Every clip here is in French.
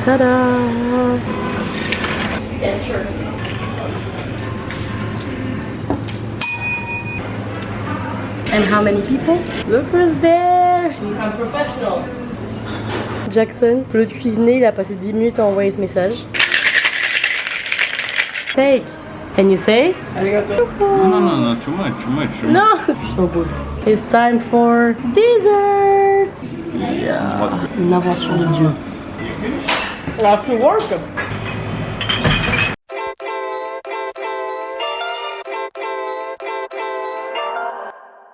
Tada! Yes, sure. And how many people? Look who's there! I'm professional. Jackson, l'autre cuisinier, il a passé 10 minutes à envoyer ce message. Take! Can you say? No, too much. No! So good. It's time for dessert! Yeah. Une invention de Dieu. After work.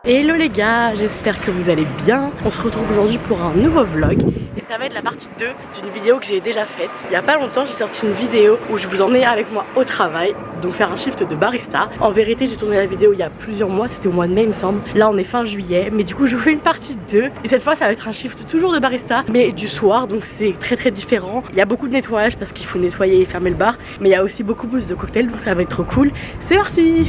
Hello les gars, j'espère que vous allez bien. On se retrouve aujourd'hui pour un nouveau vlog et ça va être la partie 2 d'une vidéo que j'ai déjà faite. Il n'y a pas longtemps, j'ai sorti une vidéo où je vous emmenais avec moi au travail, donc faire un shift de barista. En vérité, j'ai tourné la vidéo il y a plusieurs mois, c'était au mois de mai il me semble. Là on est fin juillet, mais du coup je vous fais une partie 2 et cette fois ça va être un shift toujours de barista mais du soir, donc c'est très différent. Il y a beaucoup de nettoyage parce qu'il faut nettoyer et fermer le bar, mais il y a aussi beaucoup plus de cocktails, donc ça va être trop cool. C'est parti!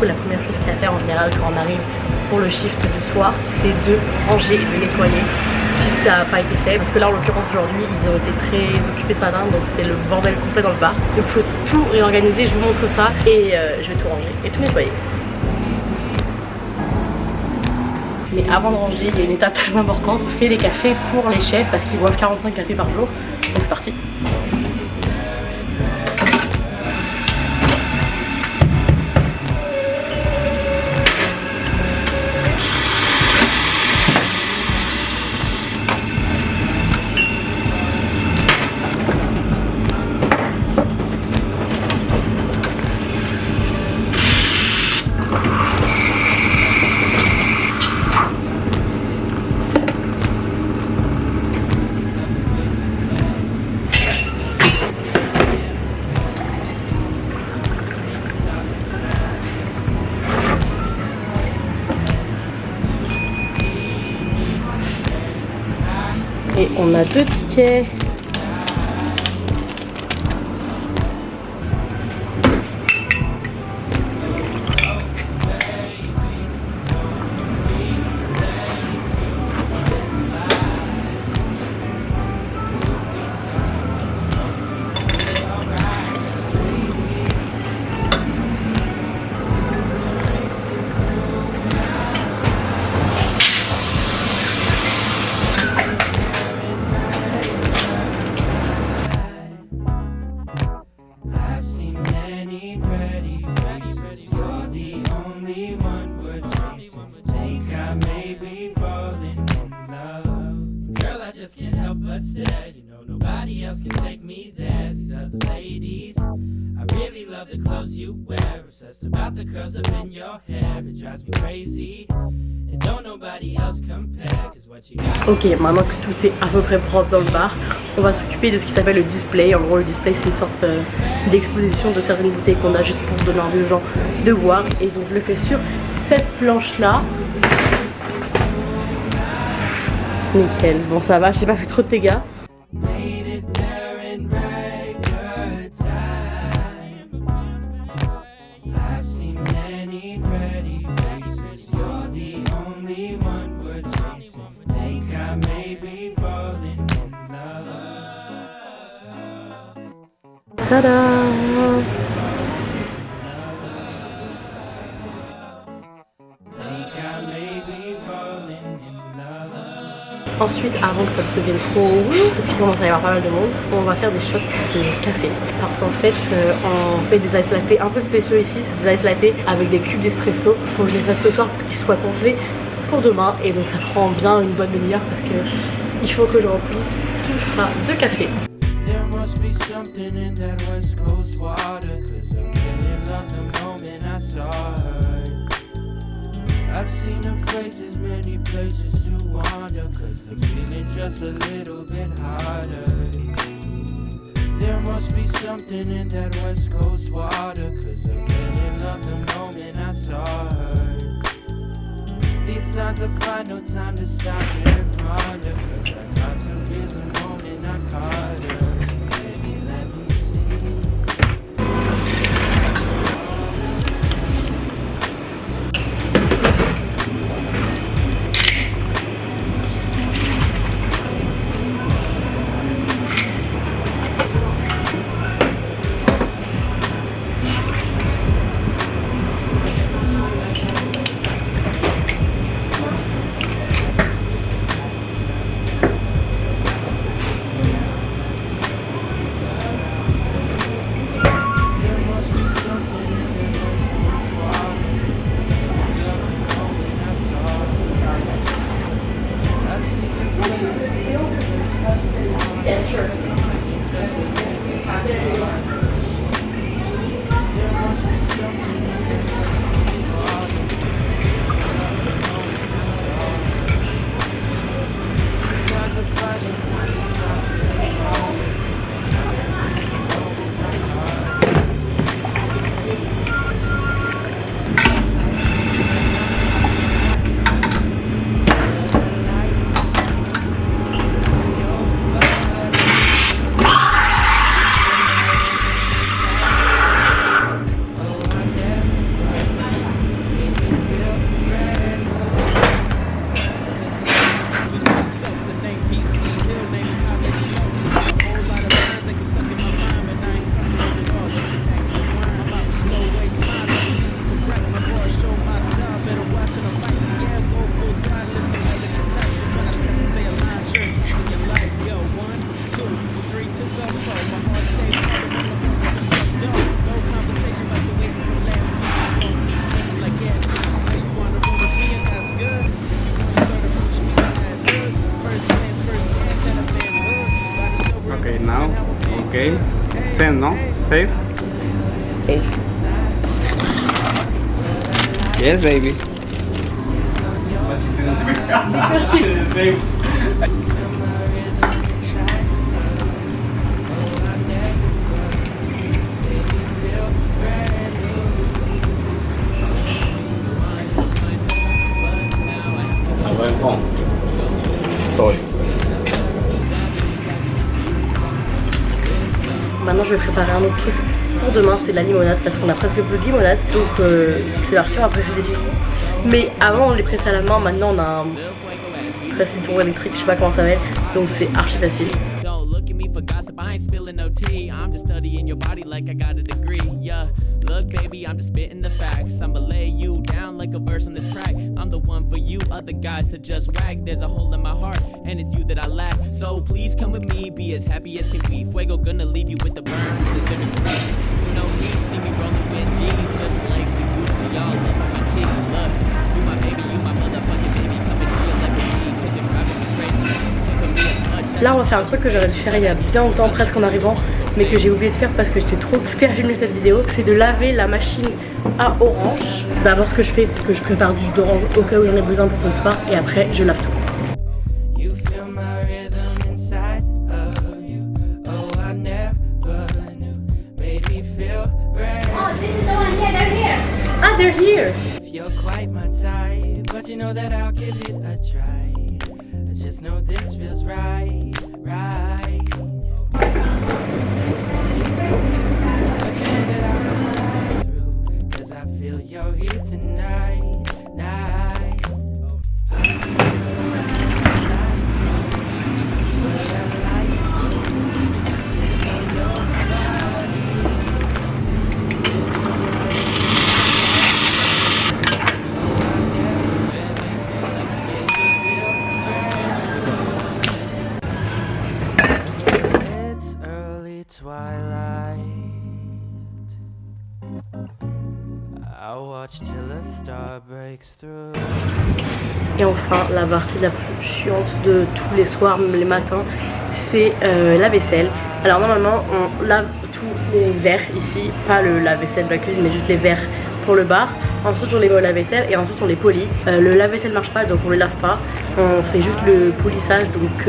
La première chose qu'il y a à faire en général quand on arrive pour le shift du soir, c'est de ranger et de nettoyer si ça n'a pas été fait, parce que là en l'occurrence aujourd'hui ils ont été très occupés ce matin, donc c'est le bordel complet dans le bar, donc il faut tout réorganiser. Je vous montre ça et je vais tout ranger et tout nettoyer. Mais avant de ranger, il y a une étape très importante, fait les cafés pour les chefs parce qu'ils boivent 45 cafés par jour, donc c'est parti. Et on a 2 tickets. Nobody else can take me there. These other ladies, I really love the clothes you wear. Obsessed about the curls up in your hair. It drives me crazy. And don't nobody else compare. Cause what you got. Ok, maintenant que tout est à peu près propre dans le bar, on va s'occuper de ce qui s'appelle le display. En gros, le display c'est une sorte d'exposition de certaines bouteilles qu'on a juste pour donner envie aux gens de boire. Et donc je le fais sur cette planche là. Nickel, bon ça va, j'ai pas fait trop de dégâts. Tada! Ensuite, avant que ça devienne trop parce qu'il commence à y avoir pas mal de monde, on va faire des shots de café. Parce qu'en fait, on fait des ice latte un peu spéciaux ici. C'est des ice latte avec des cubes d'espresso. Il faut que je les fasse ce soir pour qu'ils soient congelés pour demain. Et donc ça prend bien une bonne demi-heure parce que il faut que je remplisse tout ça de café. I've seen her faces, many places to wander. Cause the feeling's just a little bit harder. There must be something in that West Coast water. Cause I really loved the moment I saw her. These signs I find no time to stop and ponder. Cause I got some feels the moment I caught her. Baby, let me see. No? Safe? Safe. Yes, baby. Maintenant je vais préparer un autre truc pour demain, c'est de la limonade parce qu'on a presque plus de limonade. Donc c'est parti, on va presser des citrons. Mais avant on les pressait à la main, maintenant on a un presse-citron électrique, je sais pas comment ça s'appelle. Donc c'est archi facile. For gossip, I ain't spilling no tea. I'm just studying your body like I got a degree. Yeah, look, baby, I'm just spitting the facts. I'ma lay you down like a verse on this track. I'm the one for you, other guys are just whack. There's a hole in my heart, and it's you that I lack. So please come with me, be as happy as can be. Fuego gonna leave you with the burns and the living free. You know me, see me rolling with G's, just like the Gucci, y'all up on my titty. Look, you my baby, you my motherfucking baby. Come and chill like me, cause you're driving me crazy. Là on va faire un truc que j'aurais dû faire il y a bien longtemps, presque en arrivant, mais que j'ai oublié de faire parce que j'étais trop occupée à filmer cette vidéo. C'est de laver la machine à orange. D'abord ce que je fais c'est que je prépare du jus d'orange au cas où j'en ai besoin pour ce soir et après je lave tout. Ah, they're here! Just know this feels right, right. Cause I feel your heat tonight, night. Et enfin, la partie la plus chiante de tous les soirs, même les matins, c'est la vaisselle. Alors normalement, on lave tous les verres ici, pas le lave-vaisselle de la cuisine, mais juste les verres pour le bar. Ensuite, on les met au lave-vaisselle et ensuite on les polit. Le lave-vaisselle marche pas, donc on les lave pas. On fait juste le polissage, donc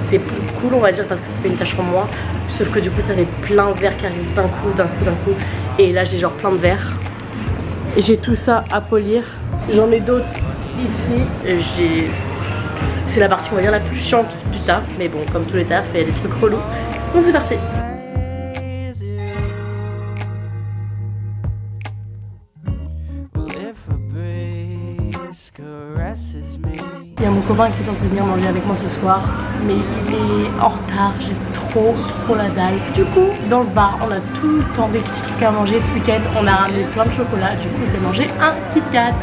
c'est plus cool, on va dire, parce que ça fait une tâche en moins. Sauf que du coup, ça fait plein de verres qui arrivent d'un coup, d'un coup, d'un coup. Et là, j'ai genre plein de verres. J'ai tout ça à polir. J'en ai d'autres ici. C'est la partie on va dire la plus chiante du taf. Mais bon, comme tous les tafs, il y a des trucs relous. Donc c'est parti. Il y a mon copain qui est censé venir manger avec moi ce soir, mais il est en retard, j'ai trop la dalle. Du coup, dans le bar, on a tout le temps des petits trucs à manger. Ce week-end, on a ramené plein de chocolat, du coup je vais manger un Kit Kat.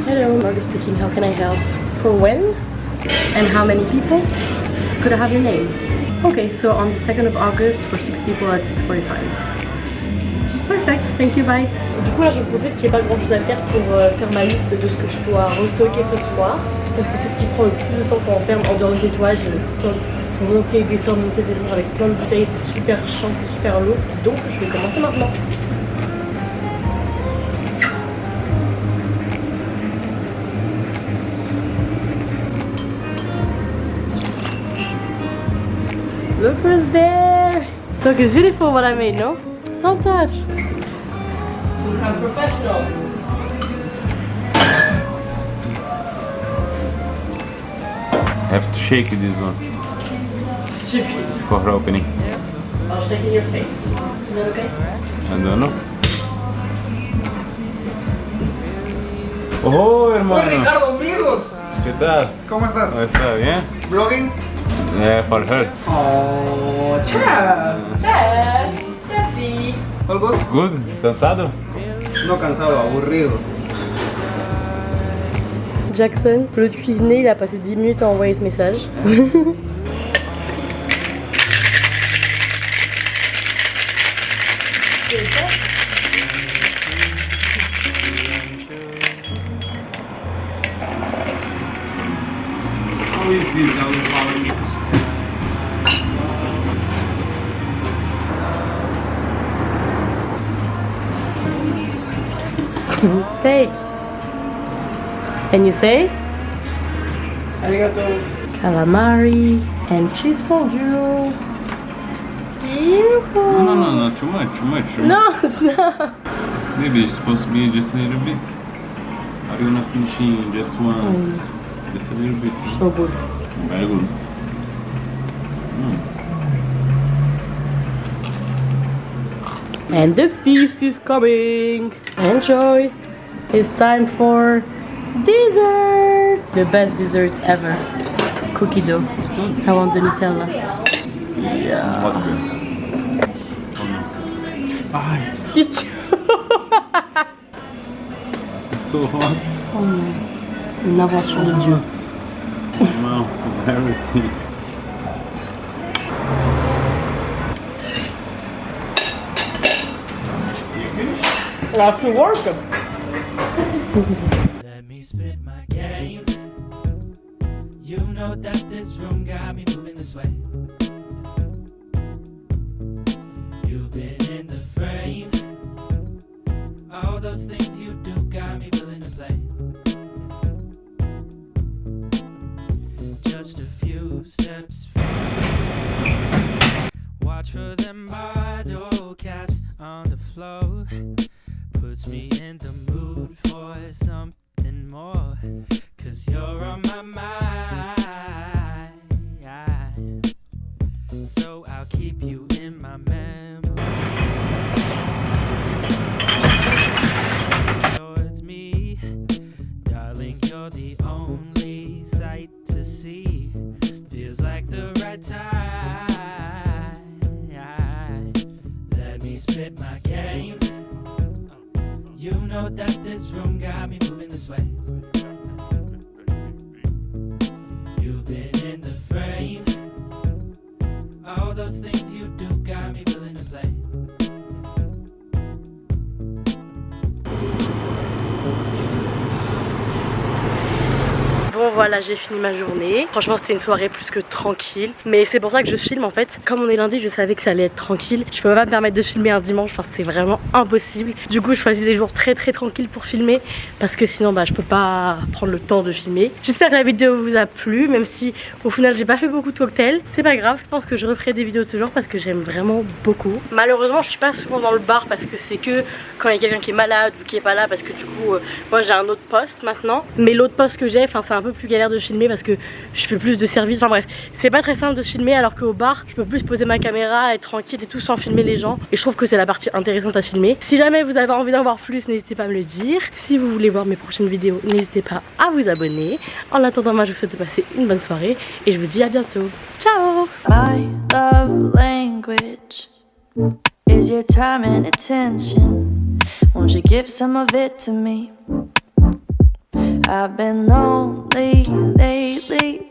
Hello, Margaret speaking, how can I help? For when? And how many people? Could I have your name? Okay, so on the 2nd of August for 6 people at 6:45. Perfect, thank you, bye. Du coup là je profite qu'il n'y ait pas grand chose à faire pour faire ma liste de ce que je dois restocker ce soir. Parce que c'est ce qui prend le plus de temps quand on ferme en dehors du nettoyage. Faut monter, descendre avec plein de bouteilles, c'est super chiant, c'est super lourd. Donc je vais commencer maintenant. Look who's there! Look, it's beautiful what I made, no? Don't touch! I'm professional. Have to shake this one Stupid. for opening. I'll shake in your face. Is that okay? I don't know. Oh, hermano. Ricardo, amigos. ¿Qué tal? ¿Cómo estás? ¿Cómo está? ¿Bien? ¿Vlogging? Yeah, for her. Oh, chef. Jeffy! All good? Good? ¿Cansado? No cansado, aburrido. Jackson, l'autre cuisinier, il a passé 10 minutes à envoyer ce message. C'est ça. Take. And you say? Arigato. Calamari and cheese fondue. No, too much. No, it's not. Maybe it's supposed to be just a little bit. How do you not finish in just one? Just a little bit. So good. Very good. And the feast is coming. Enjoy. It's time for dessert. The best dessert ever. Cookies dough. It's good. I want the Nutella. Yeah. What good? Just So hot. une invention de Dieu. Wow, everything. That's the work. Let me spit my game. You know that this room got me moving this way. You've been in the frame. All those things you do got me willing to play. Just a few steps forward. Watch for them bottle caps on the floor. Puts me in the mood for something more. 'Cause you're on my mind. So I'll keep you in my memory. Towards me, darling, you're the only sight to see. Feels like the right time. Let me spit my game. You know that this room got me moving this way. You've been in the frame. All those things you do got me willing to play. Bon voilà, j'ai fini ma journée. Franchement c'était une soirée plus que tranquille. Mais c'est pour ça que je filme en fait. Comme on est lundi, je savais que ça allait être tranquille. Je peux pas me permettre de filmer un dimanche, enfin c'est vraiment impossible. Du coup je choisis des jours très tranquilles pour filmer. Parce que sinon je peux pas prendre le temps de filmer. J'espère que la vidéo vous a plu. Même si au final j'ai pas fait beaucoup de cocktails. C'est pas grave, je pense que je referai des vidéos de ce genre parce que j'aime vraiment beaucoup. Malheureusement je suis pas souvent dans le bar parce que c'est que quand il y a quelqu'un qui est malade ou qui est pas là. Parce que du coup moi j'ai un autre poste maintenant. Mais l'autre poste que j'ai, enfin c'est un peu plus galère de filmer parce que je fais plus de services, enfin bref, c'est pas très simple de filmer alors qu'au bar je peux plus poser ma caméra, être tranquille et tout sans filmer les gens et je trouve que c'est la partie intéressante à filmer. Si jamais vous avez envie d'en voir plus, n'hésitez pas à me le dire. Si vous voulez voir mes prochaines vidéos, n'hésitez pas à vous abonner. En attendant, moi je vous souhaite de passer une bonne soirée et je vous dis à bientôt. Ciao. My love language is your time and attention. Won't you give some of it to me? I've been lonely lately.